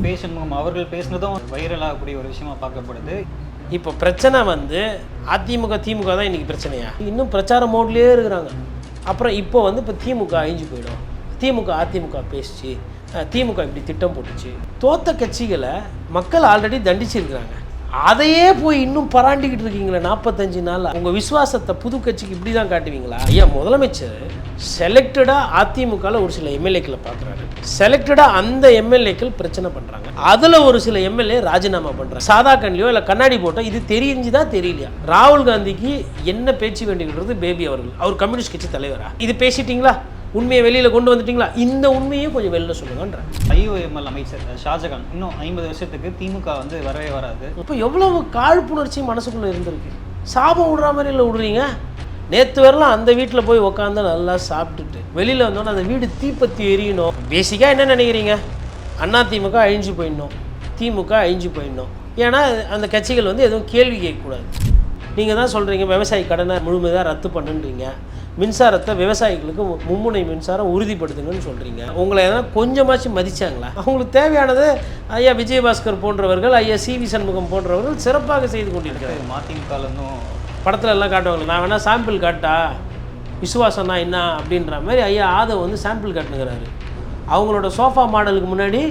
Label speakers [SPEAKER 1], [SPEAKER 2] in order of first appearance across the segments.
[SPEAKER 1] பேசணும் அவர்கள் பேசுனதும் வைரல் ஆகக்கூடிய ஒரு விஷயமா பார்க்கப்படுது.
[SPEAKER 2] இப்போ பிரச்சனை வந்து அதிமுக திமுக தான் இன்றைக்கி பிரச்சனையா? இன்னும் பிரச்சார மோட்லேயே இருக்கிறாங்க. அப்புறம் இப்போ வந்து இப்போ திமுக அழிஞ்சு போயிடும், திமுக அதிமுக பேசிச்சு, திமுக இப்படி திட்டம் போட்டுச்சு. தோத்த கட்சிகளை மக்கள் ஆல்ரெடி தண்டிச்சிருக்கிறாங்க. அதையே போய் இன்னும் பராண்டிக்கிட்டு இருக்கீங்களே 45 நாள். உங்கள் விசுவாசத்தை புது கட்சிக்கு இப்படி தான் காட்டுவீங்களா? ஐயா, முதலமைச்சர் செலக்டடாக அதிமுகவில் ஒரு சில எம்எல்ஏக்களை பார்க்குறாரு. செலக்டடாக அந்த எம்எல்ஏக்கள் பிரச்சனை பண்ணுறாங்க. அதில் ஒரு சில எம்எல்ஏ ராஜினாமா பண்ணுறாங்க. சாதா கண்ணிலையோ இல்லை கண்ணாடி போட்டோ இது தெரிஞ்சுதா தெரியலையா? ராகுல் காந்திக்கு என்ன பேச்சு வேண்டிக்கிறது பேபி அவர்கள், அவர் கம்யூனிஸ்ட் கட்சி தலைவரா? இது பேசிட்டீங்களா? உண்மையை வெளியில் கொண்டு வந்துட்டீங்களா? இந்த உண்மையும் கொஞ்சம் வெளியில் சொல்லுங்கன்ற.
[SPEAKER 1] ஐஓஎம்எல் அமைச்சர் ஷாஜகான் இன்னும் 50 வருஷத்துக்கு திமுக வந்து வரவே வராது.
[SPEAKER 2] இப்போ எவ்வளவு காழ்ப்புணர்ச்சி மனசுக்குள்ளே இருந்திருக்கு. சாபம் விடுற மாதிரி இல்லை விடுறீங்க. நேற்று வரலாம் அந்த வீட்டில் போய் உட்காந்து நல்லா சாப்பிட்டுட்டு வெளியில் வந்தோன்னா அந்த வீடு தீப்பத்தி எரியணும். பேசிக்காக என்ன நினைக்கிறீங்க? அதிமுக அழிஞ்சு போயிடணும், திமுக அழிஞ்சு போயிடணும். ஏன்னா அந்த கட்சிகள் வந்து எதுவும் கேள்வி கேட்கக்கூடாது. நீங்கள் தான் சொல்கிறீங்க விவசாயி கடனை முழுமையாக ரத்து பண்ணுன்றீங்க, மின்சாரத்தை விவசாயிகளுக்கு மும்முனை மின்சாரம் உறுதிப்படுத்துங்கன்னு சொல்கிறீங்க. உங்களை எதனா கொஞ்சமாச்சும் மதிச்சாங்களா? அவங்களுக்கு தேவையானது ஐயா விஜயபாஸ்கர் போன்றவர்கள், ஐயா சிவி சண்முகம் போன்றவர்கள் சிறப்பாக செய்து கொண்டிருக்கிறார்.
[SPEAKER 1] மதிமுகலும்
[SPEAKER 2] படத்தில் எல்லாம் காட்டுவாங்க. நான் வேணால் சாம்பிள் காட்டா விசுவாசம்னா என்ன அப்படின்ற மாதிரி ஐயா ஆதவ் வந்து சாம்பிள் காட்டுனுங்கிறாரு. அவங்களோட சோஃபா மாடலுக்கு முன்னாடி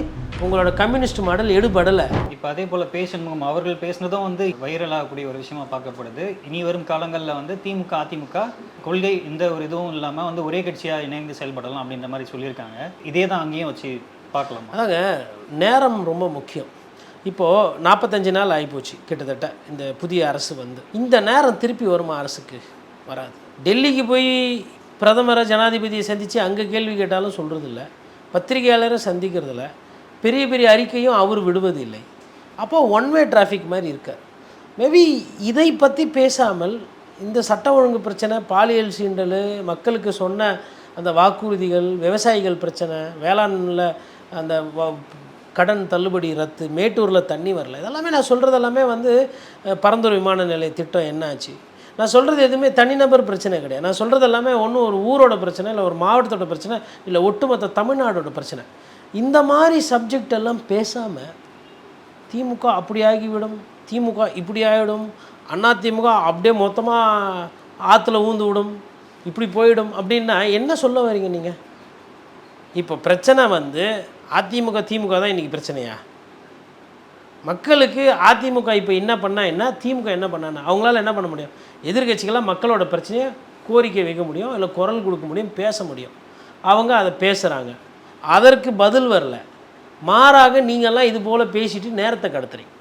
[SPEAKER 2] உங்களோட கம்யூனிஸ்ட் மாடல் எடுபடலை.
[SPEAKER 1] இப்போ அதே போல் பேசணும் அவர்கள் பேசுனதும் வந்து வைரல் ஆகக்கூடிய ஒரு விஷயமா பார்க்கப்படுது. இனி வரும் காலங்களில் வந்து திமுக அதிமுக கொள்கை எந்த ஒரு இதுவும் இல்லாமல் வந்து ஒரே கட்சியாக இணைந்து செயல்படலாம் அப்படின்ற மாதிரி சொல்லியிருக்காங்க. இதே தான் அங்கேயும் வச்சு பார்க்கலாமா?
[SPEAKER 2] அதாங்க, நேரம் ரொம்ப முக்கியம். இப்போது 45 நாள் ஆகிப்போச்சு கிட்டத்தட்ட இந்த புதிய அரசு வந்து. இந்த நேரம் திருப்பி வருமா? அரசுக்கு வராது. டெல்லிக்கு போய் பிரதமரை ஜனாதிபதியை சந்தித்து அங்கே கேள்வி கேட்டாலும் சொல்கிறதில்ல, பத்திரிகையாளரை சந்திக்கிறதில்ல, பெரிய பெரிய அறிக்கையும் அவர் விடுவதில்லை. அப்போ ஒன் வே டிராஃபிக் மாதிரி இருக்கார். மேபி இதை பற்றி பேசாமல் இந்த சட்ட ஒழுங்கு பிரச்சனை, பாலியல் சீண்டல், மக்களுக்கு சொன்ன அந்த வாக்குறுதிகள், விவசாயிகள் பிரச்சனை, வேளாண்ல அந்த கடன் தள்ளுபடி ரத்து, மேட்டூரில் தண்ணி வரல, இதெல்லாமே நான் சொல்கிறது எல்லாமே வந்து பரந்தூர் விமான நிலைய திட்டம் என்ன ஆச்சு? நான் சொல்கிறது எதுவுமே தனிநபர் பிரச்சனை கிடையாது. நான் சொல்கிறது எல்லாமே ஒன்றும் ஒரு ஊரோட பிரச்சனை இல்லை, ஒரு மாவட்டத்தோட பிரச்சனை இல்லை, ஒட்டுமொத்த தமிழ்நாடோட பிரச்சனை. இந்த மாதிரி சப்ஜெக்ட் எல்லாம் பேசாமல் திமுக அப்படி ஆகிவிடும், திமுக இப்படி ஆகிடும், அதிமுக அப்படியே மொத்தமாக ஆற்றுல ஊந்து விடும், இப்படி போயிடும் அப்படின்னா என்ன சொல்ல வரீங்க நீங்கள்? இப்போ பிரச்சனை வந்து அதிமுக திமுக தான் இன்றைக்கி பிரச்சனையா? மக்களுக்கு அதிமுக இப்போ என்ன பண்ணால் என்ன, திமுக என்ன பண்ணான்னா அவங்களால என்ன பண்ண முடியும்? எதிர்கட்சிகளாக மக்களோட பிரச்சனையை கோரிக்கை வைக்க முடியும், இல்லை குரல் கொடுக்க முடியும், பேச முடியும். அவங்க அதை பேசுகிறாங்க, அதற்கு பதில் வரல. மாறாக நீங்கள்லாம் இது போல் பேசிட்டு நேரத்தை கடத்துறீங்க.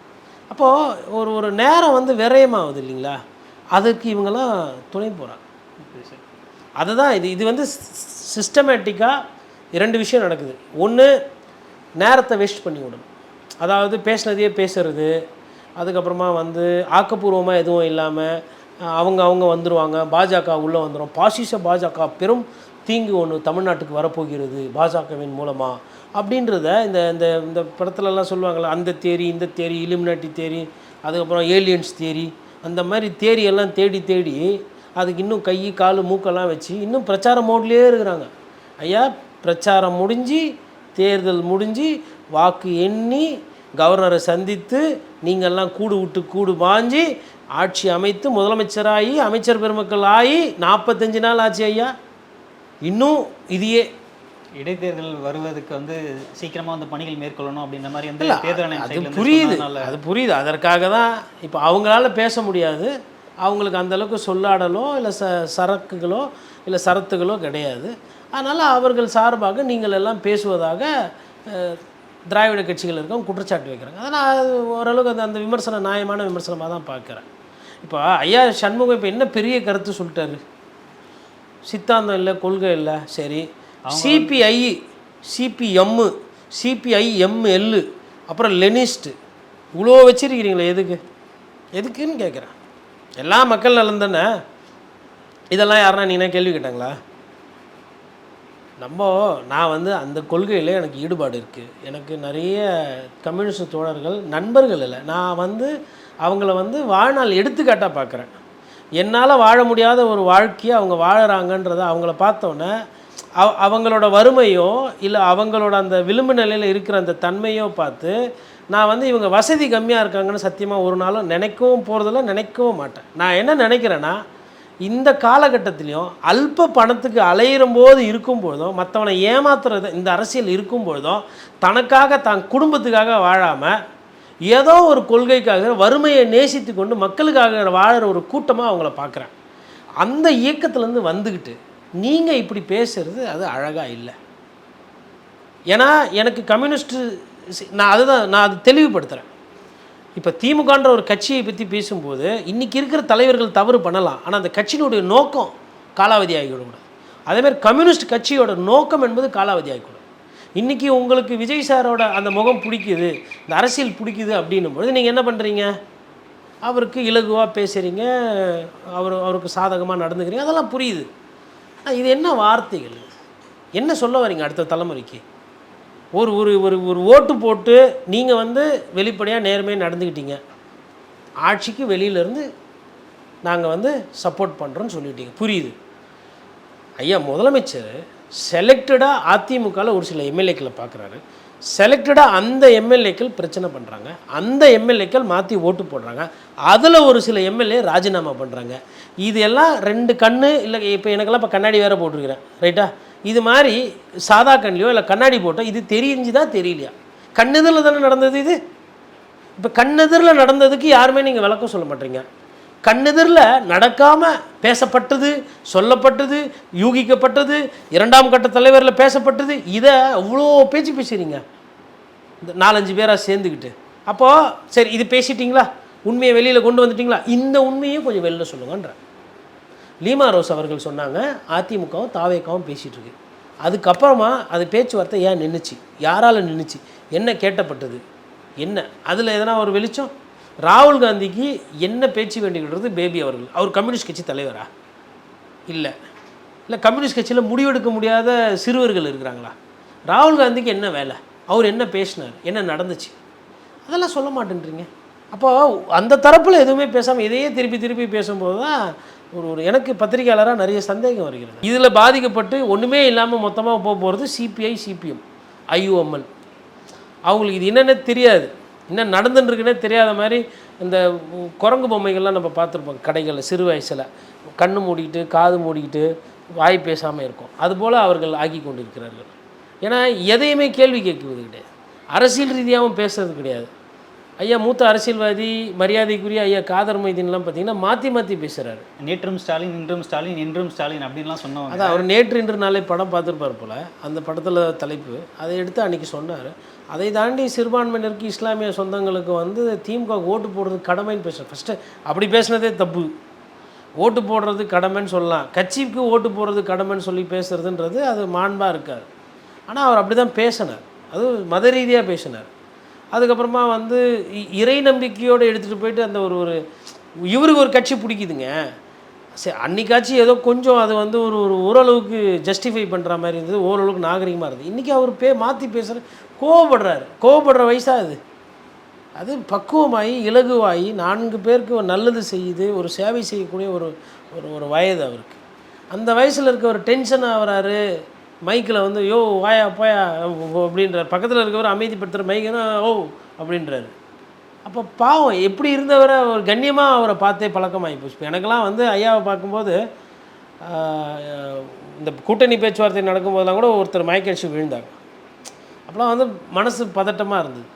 [SPEAKER 2] அப்போது ஒரு நேரம் வந்து விரயமாகுது இல்லைங்களா? அதுக்கு இவங்கெல்லாம் துணை போகிறாங்க. அதுதான் இது வந்து சிஸ்டமேட்டிக்காக 2 விஷயம் நடக்குது. ஒன்று, நேரத்தை வேஸ்ட் பண்ணி விடணும், அதாவது பேசினதையே பேசுறது, அதுக்கப்புறமா வந்து ஆக்கப்பூர்வமாக எதுவும் இல்லாமல் அவங்க வந்துடுவாங்க, பாஜக உள்ளே வந்துடும், பாசிச பாஜக பெரும் தீங்கு ஒன்று தமிழ்நாட்டுக்கு வரப்போகிறது பாஜகவின் மூலமாக அப்படின்றத இந்த இந்த இந்த படத்துலலாம் சொல்லுவாங்கள்ல, அந்த தேரி இந்த தேரி, இலுமினாட்டி தேரி, அதுக்கப்புறம் ஏலியன்ஸ் தேரி, அந்த மாதிரி தேரியெல்லாம் தேடி அதுக்கு இன்னும் கை கால் மூக்கெல்லாம் வச்சு இன்னும் பிரச்சார மோட்லேயே இருக்கிறாங்க. ஐயா, பிரச்சாரம் முடிஞ்சு தேர்தல் முடிஞ்சு வாக்கு எண்ணி கவர்னரை சந்தித்து நீங்கள்லாம் கூடு விட்டு கூடு பாஞ்சி ஆட்சி அமைத்து முதலமைச்சராகி அமைச்சர் பெருமக்கள் ஆகி 45 நாள் ஆச்சு ஐயா. இன்னும் இதையே
[SPEAKER 1] இடைத்தேர்தல் வருவதுக்கு வந்து சீக்கிரமாக வந்து பணிகள் மேற்கொள்ளணும் அப்படின்ற மாதிரி வந்து தேர்தல்
[SPEAKER 2] அது புரியுது. அதற்காக தான் இப்போ அவங்களால பேச முடியாது, அவங்களுக்கு அந்தளவுக்கு சொல்லாடலோ இல்லை சரக்குகளோ இல்லை சரத்துகளோ கிடையாது. அதனால் அவர்கள் சார்பாக நீங்கள் எல்லாம் பேசுவதாக திராவிட கட்சிகள் இருக்கவங்க குற்றச்சாட்டு வைக்கிறாங்க. அதை நான் ஓரளவுக்கு அந்த விமர்சனம் நியாயமான விமர்சனமாக தான் பார்க்குறேன். இப்போ ஐயா சண்முகம் இப்போ என்ன பெரிய கருத்து சொல்லிட்டாரு? சித்தாந்தம் இல்லை, கொள்கை இல்லை, சரி. சிபிஐ, சிபிஎம்மு, சிபிஐஎம்எல், அப்புறம் லெனிஸ்ட்டு, இவ்வளோ வச்சுருக்கிறீங்களே எதுக்குன்னு கேட்குறேன். எல்லா மக்கள் நலன் தானே. இதெல்லாம் யாருன்னா நீனா கேள்வி கேட்டாங்களா? நான் வந்து அந்த கொள்கையில் எனக்கு ஈடுபாடு இருக்குது. எனக்கு நிறைய கம்யூனிஸ்ட் தோழர்கள் நண்பர்கள் இல்லை, நான் வந்து அவங்கள வந்து வாழ்நாள் எடுத்துக்காட்டாக பார்க்குறேன். என்னால் வாழ முடியாத ஒரு வாழ்க்கையை அவங்க வாழறாங்கன்றதை அவங்கள பார்த்தோன்னே அவங்களோட வறுமையோ இல்லை அவங்களோட அந்த விளிம்பு நிலையில் இருக்கிற அந்த தன்மையோ பார்த்து நான் வந்து இவங்க வசதி கம்மியாக இருக்காங்கன்னு சத்தியமாக ஒரு நாளும் நினைக்கவும் போகிறதில்ல, நினைக்கவும் மாட்டேன். நான் என்ன நினைக்கிறேன்னா, இந்த காலகட்டத்திலையும் அல்ப பணத்துக்கு அலையிறும்போது இருக்கும்பொழுதும், மற்றவனை ஏமாத்துறது இந்த அரசியல் இருக்கும்பொழுதும், தனக்காக தான் குடும்பத்துக்காக வாழாமல் ஏதோ ஒரு கொள்கைக்காக வறுமையை நேசித்து கொண்டு மக்களுக்காக வாழற ஒரு கூட்டமாக அவங்கள பார்க்குறேன். அந்த இயக்கத்துலேருந்து வந்துக்கிட்டு நீங்கள் இப்படி பேசுகிறது அது அழகாக இல்லை. ஏன்னா எனக்கு கம்யூனிஸ்ட்டு நான் அது தெளிவுபடுத்துகிறேன். இப்போ திமுகன்ற ஒரு கட்சியை பற்றி பேசும்போது இன்றைக்கி இருக்கிற தலைவர்கள் தவறு பண்ணலாம், ஆனால் அந்த கட்சியினுடைய நோக்கம் காலாவதி ஆகிவிடக்கூடாது. அதேமாதிரி கம்யூனிஸ்ட் கட்சியோட நோக்கம் என்பது காலாவதி ஆகிக்கூடாது. இன்றைக்கி உங்களுக்கு விஜய் சாரோட அந்த முகம் பிடிக்குது, இந்த அரசியல் பிடிக்குது அப்படின்னும்பொழுது நீங்கள் என்ன பண்ணுறீங்க, அவருக்கு இலகுவாக பேசுகிறீங்க, அவருக்கு சாதகமாக நடந்துக்கிறீங்க, அதெல்லாம் புரியுது. இது என்ன வார்த்தைகள், என்ன சொல்ல வரீங்க அடுத்த தலைமுறைக்கு? ஒரு ஒரு ஒரு ஒரு ஓட்டு போட்டு நீங்கள் வந்து வெளிப்படையாக நேர்மையாக நடந்துக்கிட்டீங்க, ஆட்சிக்கு வெளியிலேருந்து நாங்கள் வந்து சப்போர்ட் பண்ணுறோன்னு சொல்லிட்டீங்க, புரியுது. ஐயா முதலமைச்சர் செலக்டடாக அதிமுகவில் ஒரு சில எம்எல்ஏக்களை பார்க்குறாரு, செலக்டடாக அந்த எம்எல்ஏக்கள் பிரச்சனை பண்ணுறாங்க, அந்த எம்எல்ஏக்கள் மாற்றி ஓட்டு போடுறாங்க, அதில் ஒரு சில எம்எல்ஏ ராஜினாமா பண்ணுறாங்க. இது எல்லாம் ரெண்டு கண்ணு இல்லை, இப்போ எனக்கெல்லாம் இப்போ கண்ணாடி வேறு போட்டிருக்கிறேன் ரைட்டா, இது மாதிரி சாதா கண்ணிலையோ இல்லை கண்ணாடி போட்டோ இது தெரிஞ்சுதா தெரியலையா? கண்ணெதிரில் தானே நடந்தது இது. இப்போ கண்ணெதிரில் நடந்ததுக்கு யாருமே நீங்கள் விளக்கம் சொல்ல மாட்டீங்க. கண்ணெதிரில் நடக்காமல் பேசப்பட்டது, சொல்லப்பட்டது, யூகிக்கப்பட்டது, இரண்டாம் கட்ட தலைவரில் பேசப்பட்டது, இதை அவ்வளோ பேச்சு பேசுகிறீங்க இந்த 4-5 பேராக சேர்ந்துக்கிட்டு. அப்போது சரி இது பேசிட்டிங்களா, உண்மையை வெளியில் கொண்டு வந்துட்டிங்களா, இந்த உண்மையும் கொஞ்சம் வெளியில் சொல்லுங்கன்ற. லீமா ரோஸ் அவர்கள் சொன்னாங்க அதிமுகவும் தாவேக்காவும் பேசிகிட்டு இருக்கு. அதுக்கப்புறமா அது பேச்சுவார்த்தை ஏன் நின்றுச்சு, யாரால் நின்றுச்சு, என்ன கேட்டப்பட்டது, என்ன அதில் எதனா ஒரு வெளிச்சம்? ராகுல் காந்திக்கு என்ன பேச்சு வேண்டிக்கிறது பேபி அவர்கள், அவர் கம்யூனிஸ்ட் கட்சி தலைவரா? இல்லை இல்லை கம்யூனிஸ்ட் கட்சியில் முடிவெடுக்க முடியாத சிறுவர்கள் இருக்கிறாங்களா? ராகுல் காந்திக்கு என்ன வேலை, அவர் என்ன பேசினார், என்ன நடந்துச்சு, அதெல்லாம் சொல்ல மாட்டேன்றீங்க. அப்போது அந்த தரப்பில் எதுவுமே பேசாமல் இதையே திருப்பி திருப்பி பேசும்போது தான் ஒரு எனக்கு பத்திரிகையாளராக நிறைய சந்தேகம் வருகிறது. இதில் பாதிக்கப்பட்டு ஒன்றுமே இல்லாமல் மொத்தமாக போகிறது சிபிஐ, சிபிஎம், ஐயுஎம்எல். அவங்களுக்கு இது என்னென்ன தெரியாது, என்ன நடந்துட்டுருக்குன்னே தெரியாத மாதிரி இந்த குரங்கு பொம்மைகள்லாம் நம்ம பார்த்துருப்போம் கடைகளில் சிறு வயசில், கண்ணு மூடிக்கிட்டு காது மூடிக்கிட்டு வாய் பேசாமல் இருக்கும். அதுபோல் அவர்கள் ஆக்கி கொண்டு இருக்கிறார்கள். ஏன்னா எதையுமே கேள்வி கேட்குவது கிடையாது, அரசியல் ரீதியாகவும் பேசுறது கிடையாது. ஐயா மூத்த அரசியல்வாதி மரியாதைக்குரிய ஐயா காதர் மைதீன்லாம் பார்த்தீங்கன்னா மாற்றி மாற்றி பேசுகிறாரு.
[SPEAKER 1] நேற்றும் ஸ்டாலின், இன்றும் ஸ்டாலின், என்றும் ஸ்டாலின் அப்படின்லாம் சொன்னோம்.
[SPEAKER 2] அதான் அவர் நேற்று இன்று நாளை படம் பார்த்துருப்பார் போல், அந்த படத்தில் தலைப்பு அதை எடுத்து அன்றைக்கி சொன்னார். அதை தாண்டி சிறுபான்மையினருக்கு இஸ்லாமிய சொந்தங்களுக்கு வந்து திமுக ஓட்டு போடுறது கடமைன்னு பேசுகிறேன். ஃபஸ்ட்டு அப்படி பேசுனதே தப்பு. ஓட்டு போடுறது கடமைன்னு சொல்லலாம், கட்சிக்கு ஓட்டு போடுறது கடமைன்னு சொல்லி பேசுகிறதுன்றது அது மாண்பாக இருக்காது. ஆனால் அவர் அப்படி தான் பேசினார், அது மத ரீதியாக பேசினார். அதுக்கப்புறமா வந்து இறை நம்பிக்கையோடு எடுத்துகிட்டு போயிட்டு அந்த ஒரு இவருக்கு ஒரு கட்சி பிடிக்குதுங்க, சரி அன்றைக்காச்சு ஏதோ கொஞ்சம் அது வந்து ஒரு ஓரளவுக்கு ஜஸ்டிஃபை பண்ணுற மாதிரி இருந்தது, ஓரளவுக்கு நாகரிகமாக இருந்தது. இன்றைக்கி அவர் மாற்றி பேசுகிற கோவப்படுற வயசாக அது. அது பக்குவமாகி இலகுவாகி 4 பேருக்கு ஒரு நல்லது செய்யுது, ஒரு சேவை செய்யக்கூடிய ஒரு வயது அவருக்கு. அந்த வயசில் இருக்க ஒரு டென்ஷன் ஆகிறாரு, மைக்கில் வந்து யோ வாயா போயா அப்படின்றார், பக்கத்தில் இருக்கவர் அமைதிப்படுத்துகிற மைக்குன்னா ஓ அப்படின்றாரு. அப்போ பாவம் எப்படி இருந்தவரை ஒரு கண்ணியமாக அவரை பார்த்தே பழக்கமாகி போச்சு. இப்போ எனக்கெல்லாம் வந்து ஐயாவை பார்க்கும்போது இந்த கூட்டணி பேச்சுவார்த்தை நடக்கும்போதெல்லாம் கூட ஒருத்தர் மயக்கடிச்சு விழுந்தாங்க. அப்போலாம் வந்து மனசு பதட்டமாக இருந்தது,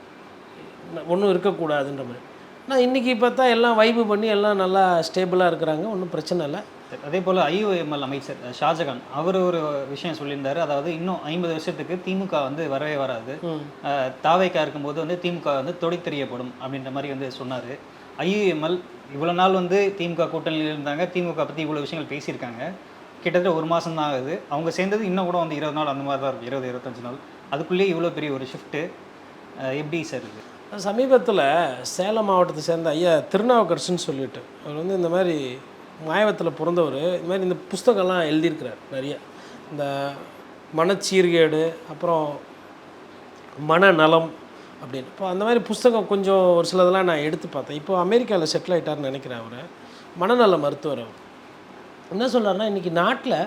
[SPEAKER 2] ஒன்றும் இருக்கக்கூடாதுன்ற மாதிரி. ஆனால் இன்றைக்கி பார்த்தா எல்லாம் வைப்பு பண்ணி எல்லாம் நல்லா ஸ்டேபிளாக இருக்கிறாங்க, ஒன்றும் பிரச்சனை இல்லை.
[SPEAKER 1] அதே போல் ஐயுஎம்எல் அமைச்சர் ஷாஜகான் அவர் ஒரு விஷயம் சொல்லியிருந்தார், அதாவது இன்னும் 50 வருஷத்துக்கு திமுக வந்து வரவே வராது, தாவேக்கா இருக்கும்போது வந்து திமுக வந்து தொடைத்தெறியப்படும் அப்படின்ற மாதிரி வந்து சொன்னார். ஐயுஎம்எல் இவ்வளோ நாள் வந்து திமுக கூட்டணியில் இருந்தாங்க, திமுக பற்றி இவ்வளோ விஷயங்கள் பேசியிருக்காங்க, கிட்டத்தட்ட 1 மாதம் தான் ஆகுது. அவங்க சேர்ந்தது இன்னும் கூட வந்து 20 நாள் அந்த மாதிரி தான் இருக்கும், 20-25 நாள். அதுக்குள்ளேயே இவ்வளோ பெரிய ஒரு ஷிஃப்ட்டு எப்படி சார் இருக்குது?
[SPEAKER 2] சமீபத்தில் சேலம் மாவட்டத்தை சேர்ந்த ஐயா திருநாவுக்கரசுன்னு சொல்லிட்டு அவர் வந்து இந்த மாதிரி மாயவத்தில் பிறந்தவர், இந்த மாதிரி இந்த புஸ்தகம்லாம் எழுதியிருக்கிறார் நிறைய, இந்த மனச்சீர்கேடு அப்புறம் மனநலம் அப்படின்னு. இப்போ அந்த மாதிரி புஸ்தகம் கொஞ்சம் ஒரு சிலதெல்லாம் நான் எடுத்து பார்த்தேன். இப்போ அமெரிக்காவில் செட்டில் ஆகிட்டார்னு நினைக்கிறேன். அவர் மனநல மருத்துவர். அவர் என்ன சொல்கிறாருன்னா, இன்றைக்கி நாட்டில்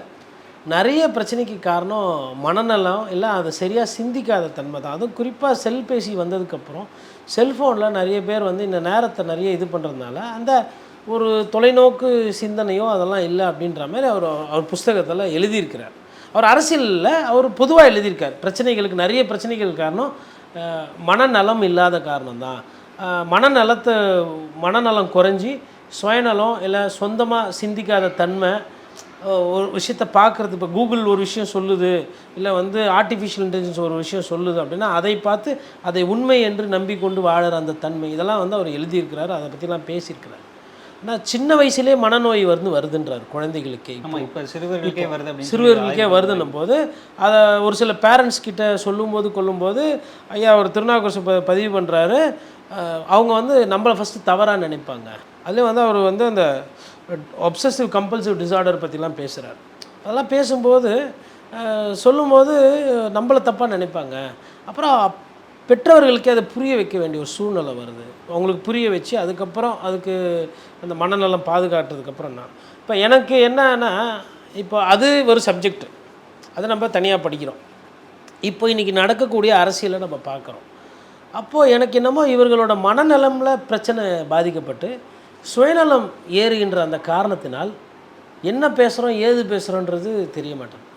[SPEAKER 2] நிறைய பிரச்சனைக்கு காரணம் மனநலம் இல்லை அதை சரியாக சிந்திக்காத தன்மை தான். அதுவும் குறிப்பாக செல்பேசி வந்ததுக்கப்புறம் செல்ஃபோனில் நிறைய பேர் வந்து இந்த நேரத்தை நிறைய இது பண்ணுறதுனால அந்த ஒரு தொலைநோக்கு சிந்தனையோ அதெல்லாம் இல்லை அப்படின்ற மாதிரி அவர் புஸ்தகத்தில் எழுதியிருக்கிறார். அவர் அரசியலில் அவர் பொதுவாக எழுதியிருக்கார். பிரச்சனைகளுக்கு நிறைய பிரச்சனைகள் காரணம் மனநலம் இல்லாத காரணம் தான். மனநலம் குறைஞ்சி சுயநலம் இல்லை சொந்தமாக சிந்திக்காத தன்மை, ஒரு விஷயத்தை பார்க்குறது. இப்போ கூகுள் ஒரு விஷயம் சொல்லுது, இல்லை வந்து ஆர்டிஃபிஷியல் இன்டெலிஜென்ஸ் ஒரு விஷயம் சொல்லுது அப்படின்னா அதை பார்த்து அதை உண்மை என்று நம்பிக்கொண்டு வாழற அந்த தன்மை, இதெல்லாம் வந்து அவர் எழுதியிருக்கிறார். அதை பற்றிலாம் பேசியிருக்கிறார். ஆனால் சின்ன வயசுலேயே மனநோய் வருதுன்றார் குழந்தைகளுக்கே.
[SPEAKER 1] இப்போ சிறுவர்களுக்கே வருது,
[SPEAKER 2] சிறுவர்களுக்கே வருதுன்னும் போது அதை ஒரு சில பேரண்ட்ஸ் கிட்ட கொள்ளும்போது ஐயா ஒரு திருநாவுக்கரசு பதிவு பண்ணுறாரு. அவங்க வந்து நம்மளை ஃபஸ்ட்டு தவறாக நினைப்பாங்க. அதுலேயும் வந்து அவர் வந்து அந்த ஒப்சசிவ் கம்பல்சிவ் டிஸார்டர் பற்றிலாம் பேசுகிறார். அதெல்லாம் பேசும்போது சொல்லும்போது நம்மளை தப்பாக நினைப்பாங்க. அப்புறம் பெற்றவர்களுக்கே அதை புரிய வைக்க வேண்டிய ஒரு சூழ்நிலை வருது. அவங்களுக்கு புரிய வச்சு அதுக்கப்புறம் அதுக்கு அந்த மனநலம் பாதுகாத்ததுக்கப்புறம் தான். இப்போ எனக்கு என்னன்னா, இப்போ அது ஒரு சப்ஜெக்ட், அதை நம்ம தனியாக படிக்கிறோம். இப்போ இன்றைக்கி நடக்கக்கூடிய அரசியலை நம்ம பார்க்குறோம். அப்போது எனக்கு என்னமோ இவர்களோட மனநலமில் பிரச்சனை பாதிக்கப்பட்டு சுயநலம் ஏறுகின்ற அந்த காரணத்தினால் என்ன பேசுகிறோம் ஏது பேசுகிறோன்றது தெரிய மாட்டேங்குது.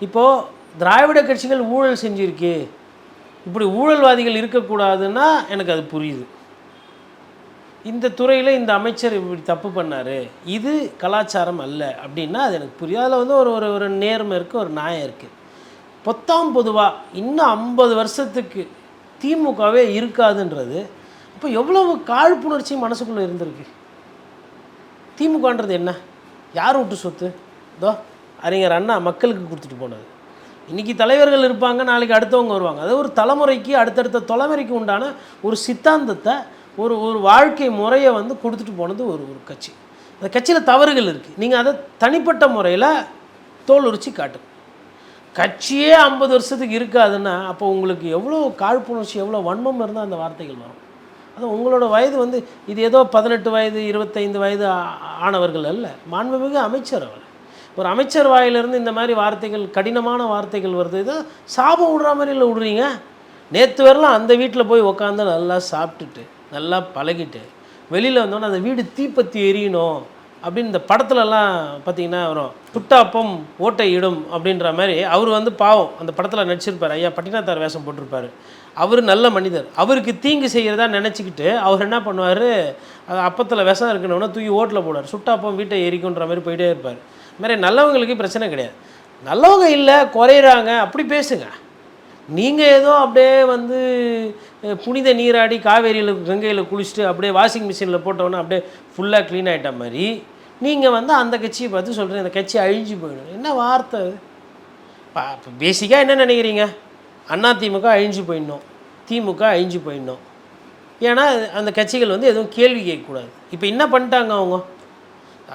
[SPEAKER 2] இப்போது திராவிட கட்சிகள் ஊழல் செஞ்சுருக்கு, இப்படி ஊழல்வாதிகள் இருக்கக்கூடாதுன்னா எனக்கு அது புரியுது. இந்த துறையில் இந்த அமைச்சர் இப்படி தப்பு பண்ணார், இது கலாச்சாரம் அல்ல அப்படின்னா அது எனக்கு புரியும். அதில் வந்து ஒரு நேர்மை இருக்குது, ஒரு நியாயம் இருக்குது. பொதுவாக இன்னும் 50 வருஷத்துக்கு திமுகவே இருக்காதுன்றது இப்போ எவ்வளவு காழ்ப்புணர்ச்சி மனசுக்குள்ளே இருந்திருக்கு. திமுகன்றது என்ன, யார் விட்டு சொத்து? இதோ அறிஞர் அண்ணா மக்களுக்கு கொடுத்துட்டு போனது. இன்றைக்கி தலைவர்கள் இருப்பாங்க, நாளைக்கு அடுத்தவங்க வருவாங்க. அது ஒரு தலைமுறைக்கு அடுத்தடுத்த தலைமுறைக்கு உண்டான ஒரு சித்தாந்தத்தை ஒரு வாழ்க்கை முறையை வந்து கொடுத்துட்டு போனது ஒரு கட்சி. அந்த கட்சியில் தவறுகள் இருக்குது, நீங்கள் அதை தனிப்பட்ட முறையில் தோல் உரிச்சு காட்டுங்க. கட்சியே 50 வருஷத்துக்கு இருக்காதுன்னா அப்போ உங்களுக்கு எவ்வளோ காழ்ப்புணர்ச்சி எவ்வளோ வன்மம் இருந்தால் அந்த வார்த்தைகள் வரும். அது உங்களோட வயது வந்து இது ஏதோ 18 வயது 25 வயது ஆனவர்கள் அல்ல, மாண்புமிகு அமைச்சர் அவர். ஒரு அமைச்சர் வாயிலிருந்து இந்த மாதிரி வார்த்தைகள், கடினமான வார்த்தைகள் வருது. இதை சாபம் விடுற மாதிரி இல்லை விடுறீங்க. நேற்று வரலாம் அந்த வீட்டில் போய் உட்காந்து நல்லா சாப்பிட்டுட்டு நல்லா பழகிட்டு வெளியில் வந்தோன்னே அந்த வீடு தீப்பத்தி எரியணும் அப்படின்னு இந்த படத்துலலாம் பார்த்திங்கன்னா வரும், துட்டாப்பம் ஓட்டை இடும் அப்படின்ற மாதிரி. அவர் வந்து பாவம் அந்த படத்தில் நடிச்சிருப்பார். ஐயா பட்டினத்தார் வேஷம் போட்டிருப்பார். அவர் நல்ல மனிதர். அவருக்கு தீங்கு செய்கிறதா நினச்சிக்கிட்டு அவர் என்ன பண்ணுவார், அப்பத்தில் விஷம் இருக்கணும்னா தூக்கி ஓட்டில் போடுவார், சுட்டாப்பம் வீட்டை எரிக்குன்ற மாதிரி போயிட்டே இருப்பார். மாதிரி நல்லவங்களுக்கு பிரச்சனை கிடையாது. நல்லவங்க இல்லை குறையிறாங்க அப்படி பேசுங்க. நீங்கள் ஏதோ அப்படியே வந்து புனித நீராடி காவேரியில் கங்கையில் குளிச்சுட்டு அப்படியே வாஷிங் மிஷினில் போட்டோன்னா அப்படியே ஃபுல்லாக க்ளீன் ஆகிட்ட மாதிரி நீங்கள் வந்து அந்த கட்சியை பார்த்து சொல்கிறீங்க அந்த கட்சி அழிஞ்சு போயிடும். என்ன வார்த்தை? இப்போ பேசிக்காக என்ன நினைக்கிறீங்க? அதிமுக அழிஞ்சு போயிடணும், திமுக அழிஞ்சு போயிடணும். ஏன்னா அந்த கட்சிகள் வந்து எதுவும் கேள்வி கேட்கக்கூடாது. இப்போ என்ன பண்ணிட்டாங்க அவங்க?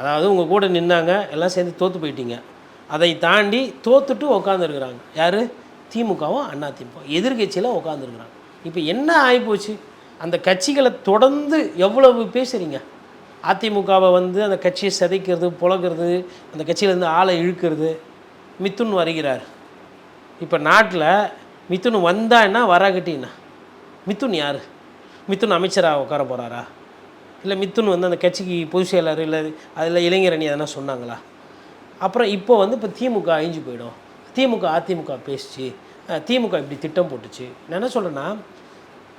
[SPEAKER 2] அதாவது உங்கள் கூட நின்னாங்க, எல்லாம் சேர்ந்து தோற்று போயிட்டீங்க. அதை தாண்டி தோற்றுட்டு உட்காந்துருக்குறாங்க. யார்? திமுகவும் அதிமுக எதிர்கட்சியில் உட்காந்துருக்குறாங்க. இப்போ என்ன ஆகிப்போச்சு? அந்த கட்சிகளை தொடர்ந்து எவ்வளவு பேசுகிறீங்க? அதிமுகவை வந்து அந்த கட்சியை சிதைக்கிறது, புழக்கிறது, அந்த கட்சியிலேருந்து ஆளை இழுக்கிறது. மிதுன் வருகிறார். இப்போ நாட்டில் மிதுன் வந்தான்னா வராகட்டின்னா மிதுன் யார்? மிதுன் அமைச்சராக உட்கார போகிறாரா? இல்லை மிதுன் வந்து அந்த கட்சிக்கு பொதுச் செயலாளர் இல்லை அதில் இளைஞரணி எதனா சொன்னாங்களா? அப்புறம் இப்போ வந்து இப்போ திமுக அழிஞ்சு போயிடும், திமுக அதிமுக பேசிச்சு, திமுக இப்படி திட்டம் போட்டுச்சு. நான் என்ன சொல்கிறேன்னா,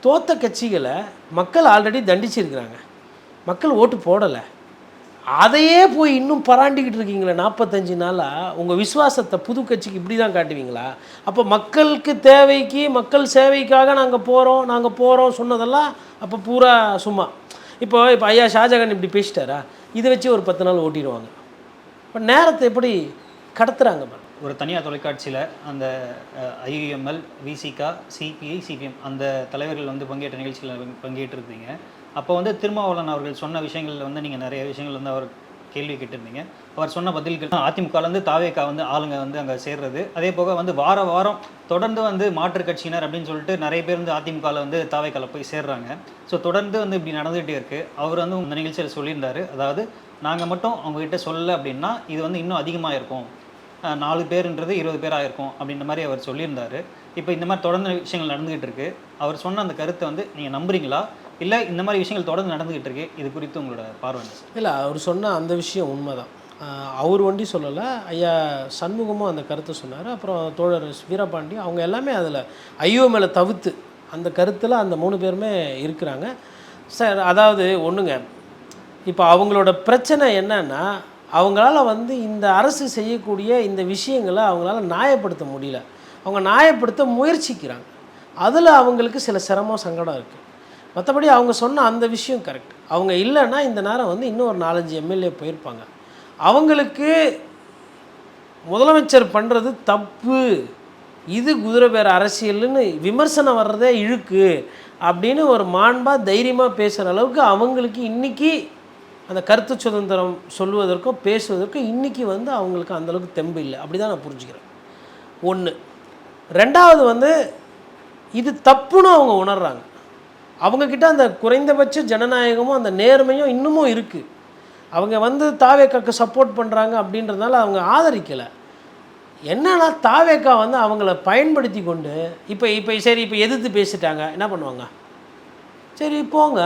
[SPEAKER 2] தோத்த கட்சிகளை மக்கள் ஆல்ரெடி தண்டிச்சிருக்கிறாங்க, மக்கள் ஓட்டு போடலை. அதையே போய் இன்னும் பராண்டிக்கிட்டு இருக்கீங்களே 45 நாளாக. உங்கள் விசுவாசத்தை புது கட்சிக்கு இப்படி தான் காட்டுவீங்களா? அப்போ மக்களுக்கு தேவைக்கு மக்கள் சேவைக்காக நாங்கள் போகிறோம் சொன்னதெல்லாம் அப்போ பூரா சும்மா. இப்போ ஐயா ஷாஜகான் இப்படி பேசிட்டாரா, இதை வச்சு ஒரு 10 நாள் ஓட்டிடுவாங்க. இப்போ நேரத்தை எப்படி கடத்துகிறாங்க பாருங்க.
[SPEAKER 1] ஒரு தனியார் தொலைக்காட்சியில் அந்த ஐயுஎம்எல், விசிகா, சிபிஐ, சிபிஎம் அந்த தலைவர்கள் வந்து பங்கேற்ற நிகழ்ச்சியில் பங்கேற்றிருந்தீங்க. அப்போ வந்து திருமாவளவன் அவர்கள் சொன்ன விஷயங்களில் வந்து நீங்கள் நிறைய விஷயங்கள் வந்து அவர் கேள்வி கேட்டிருந்தீங்க. அவர் சொன்ன பதில்கள் அதிமுகலேருந்து தாவேக்கா வந்து ஆளுங்க வந்து அங்கே சேர்றது, அதே போக வந்து வாரம் தொடர்ந்து வந்து மாற்றுக் கட்சியினர் அப்படின்னு சொல்லிட்டு நிறைய பேர் வந்து அதிமுகவில் வந்து தாவேக்காவில் போய் சேர்றாங்க. ஸோ தொடர்ந்து வந்து இப்படி நடந்துகிட்டே இருக்குது. அவர் வந்து இந்த நிகழ்ச்சியில் சொல்லியிருந்தார், அதாவது நாங்கள் மட்டும் அவங்ககிட்ட சொல்லலை அப்படின்னா இது வந்து இன்னும் அதிகமாக இருக்கும், 4 பேருன்றது 20 பேர் ஆயிருக்கும் அப்படின்ற மாதிரி அவர் சொல்லியிருந்தாரு. இப்போ இந்த மாதிரி தொடர்ந்து விஷயங்கள் நடந்துகிட்டு இருக்கு. அவர் சொன்ன அந்த கருத்தை வந்து நீங்கள் நம்புறீங்களா, இல்லை இந்த மாதிரி விஷயங்கள் தொடர்ந்து நடந்துகிட்டு இருக்கு, இது குறித்து உங்களோட பார்வை என்ன சார்?
[SPEAKER 2] இல்லை, அவர் சொன்ன அந்த விஷயம் உண்மைதான். அவர் ஒண்டி சொல்லலை, ஐயா சண்முகமும் அந்த கருத்தை சொன்னார். அப்புறம் தோழர் வீரபாண்டி, அவங்க எல்லாமே அதில் ஐயோ மேலே தவிர்த்து அந்த கருத்தில் அந்த 3 பேருமே இருக்கிறாங்க சார். அதாவது ஒன்றுங்க, இப்போ அவங்களோட பிரச்சனை என்னன்னா, அவங்களால வந்து இந்த அரசு செய்யக்கூடிய இந்த விஷயங்களை அவங்களால நியாயப்படுத்த முடியல. அவங்க நியாயப்படுத்த முயற்சிக்கிறாங்க. அதில் அவங்களுக்கு சில சிரமம் சங்கடம் இருக்குது. மற்றபடி அவங்க சொன்ன அந்த விஷயம் கரெக்ட். அவங்க இல்லைன்னா இந்த நேரம் வந்து இன்னும் ஒரு 4-5 எம்எல்ஏ போயிருப்பாங்க. அவங்களுக்கு முதலமைச்சர் பண்ணுறது தப்பு, இது குதிரை பேர அரசியல்னு விமர்சனம் வர்றதே இழுக்கு அப்படின்னு ஒரு மாண்பாக தைரியமாக பேசுகிற அளவுக்கு அவங்களுக்கு இன்றைக்கி அந்த கருத்து சுதந்திரம் சொல்வதற்கும் பேசுவதற்கும் இன்றைக்கி வந்து அவங்களுக்கு அந்தளவுக்கு தெம்பு இல்லை. அப்படி தான் நான் புரிஞ்சுக்கிறேன். ஒன்று. ரெண்டாவது வந்து இது தப்புன்னு அவங்க உணர்றாங்க. அவங்கக்கிட்ட அந்த குறைந்தபட்ச ஜனநாயகமும் அந்த நேர்மையும் இன்னமும் இருக்குது. அவங்க வந்து தாவேக்காக்கு சப்போர்ட் பண்ணுறாங்க அப்படின்றதுனால அவங்க ஆதரிக்கலை. என்னன்னா தாவேக்கா வந்து அவங்கள பயன்படுத்தி கொண்டு இப்போ சரி இப்போ எதிர்த்து பேசிட்டாங்க, என்ன பண்ணுவாங்க? சரி போங்க,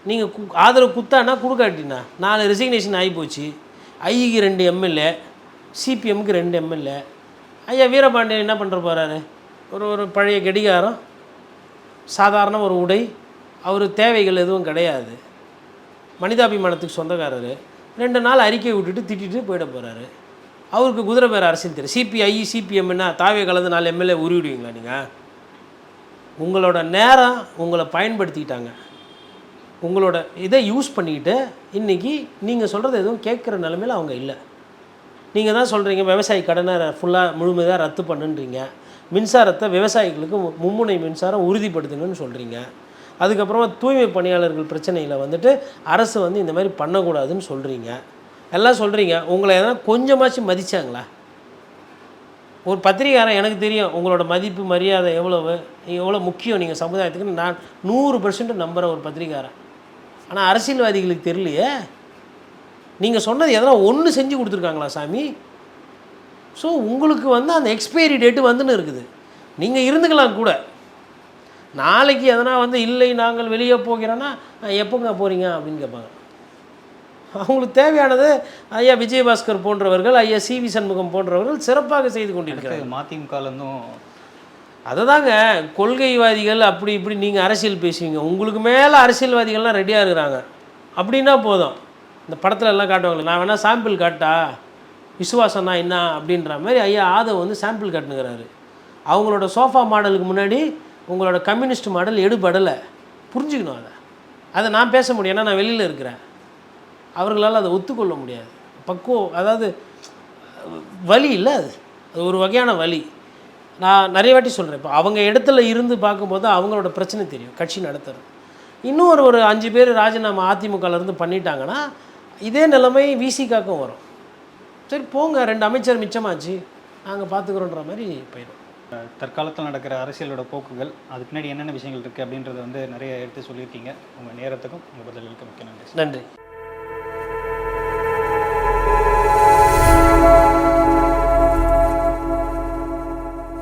[SPEAKER 2] நீங்கள் ஆதரவு குத்தானா கொடுக்காட்டினா 4 ரெசிக்னேஷன் ஆகிப்போச்சு. ஐக்கு 2 எம்எல்ஏ, சிபிஎம்க்கு 2 எம்எல்ஏ. ஐயா வீரபாண்டியன் என்ன பண்ணுற போகிறாரு? ஒரு பழைய கடிகாரம், சாதாரண ஒரு உடை, அவர் தேவைகள் எதுவும் கிடையாது, மனிதாபிமானத்துக்கு சொந்தக்காரர். 2 நாள் அறிக்கை விட்டுட்டு திட்டிட்டு போயிட போகிறாரு. அவருக்கு குதிரை பேர அரசியல் தெரியும். சிபிஐ சிபிஎம்னா தாவே கலந்து 4 எம்எல்ஏ உருவிடுவீங்களா நீங்கள்? உங்களோட நேரம் உங்களை பயன்படுத்திக்கிட்டாங்க. உங்களோட இதை யூஸ் பண்ணிக்கிட்டு இன்றைக்கி நீங்கள் சொல்கிறது எதுவும் கேட்குற நிலமையில் அவங்க இல்லை. நீங்கள் தான் சொல்கிறீங்க விவசாயி கடனை ஃபுல்லாக முழுமையாக ரத்து பண்ணுன்றீங்க. மின்சாரத்தை விவசாயிகளுக்கு மும்முனை மின்சாரம் உறுதிப்படுத்துங்கன்னு சொல்கிறீங்க. அதுக்கப்புறமா தூய்மை பணியாளர்கள் பிரச்சனையில் வந்துட்டு அரசு வந்து இந்த மாதிரி பண்ணக்கூடாதுன்னு சொல்கிறீங்க. எல்லாம் சொல்கிறீங்க. உங்களை எதனா கொஞ்சமாச்சும் மதித்தாங்களா? ஒரு பத்திரிகையாரன் எனக்கு தெரியும் உங்களோட மதிப்பு மரியாதை எவ்வளோ முக்கியம் நீங்கள் சமுதாயத்துக்கு. நான் 100% நம்புகிற ஒரு பத்திரிகையாரன். ஆனால் அரசியல்வாதிகளுக்கு தெரியலையே. நீங்கள் சொன்னது எதனா ஒன்று செஞ்சு கொடுத்துருக்காங்களா சாமி? ஸோ உங்களுக்கு வந்து அந்த எக்ஸ்பைரி டேட்டு வந்துன்னு இருக்குது. நீங்கள் இருந்துக்கலாம் கூட. நாளைக்கு எதனா வந்து இல்லை நாங்கள் வெளியே போகிறோன்னா எப்போங்க போகிறீங்க அப்படின்னு கேட்பாங்க. அவங்களுக்கு தேவையானது ஐயா விஜயபாஸ்கர் போன்றவர்கள், ஐயா சிவி சண்முகம் போன்றவர்கள் சிறப்பாக செய்து கொண்டிருக்கிறாங்க.
[SPEAKER 1] மதிமுகலேருந்தும்
[SPEAKER 2] அதை தாங்க கொள்கைவாதிகள் அப்படி இப்படி நீங்கள் அரசியல் பேசுவீங்க. உங்களுக்கு மேலே அரசியல்வாதிகள்லாம் ரெடியாக இருக்கிறாங்க அப்படின்னா போதும். இந்த படத்தில் எல்லாம் காட்டுவாங்களே, நான் வேணால் சாம்பிள் காட்டா விசுவாசம்னா என்ன அப்படின்ற மாதிரி ஐயா ஆதவ் வந்து சாம்பிள் காட்டுனுங்கிறாரு. அவங்களோட சோஃபா மாடலுக்கு முன்னாடி உங்களோட கம்யூனிஸ்ட் மாடல் எடுபடலை. புரிஞ்சுக்கணும். அதை நான் பேச முடியும், ஏன்னா நான் வெளியில் இருக்கிறேன். அவர்களால் அதை ஒத்துக்கொள்ள முடியாது. அதாவது வலி இல்லை, அது ஒரு வகையான வலி. நான் நிறைய வாட்டி சொல்கிறேன். இப்போ அவங்க இடத்துல இருந்து பார்க்கும்போது அவங்களோட பிரச்சனை தெரியும். கட்சி நடத்துறது இன்னும் ஒரு 5 பேர் ராஜினாமா அதிமுகலேருந்து பண்ணிட்டாங்கன்னா இதே நிலைமை விசிகாக்கும் வரும். சரி போங்க, 2 அமைச்சர் மிச்சமாச்சு, நாங்கள் பார்த்துக்குறோன்ற மாதிரி போயிடும்.
[SPEAKER 1] தற்காலத்தில் நடக்கிற அரசியலோட போக்குகள், அது பின்னாடி என்னென்ன விஷயங்கள் இருக்குது அப்படின்றத வந்து நிறைய எடுத்து சொல்லியிருக்கீங்க. உங்கள் நேரத்துக்கும் உங்கள் பதில்களுக்கு மிக்க நன்றி.
[SPEAKER 2] நன்றி.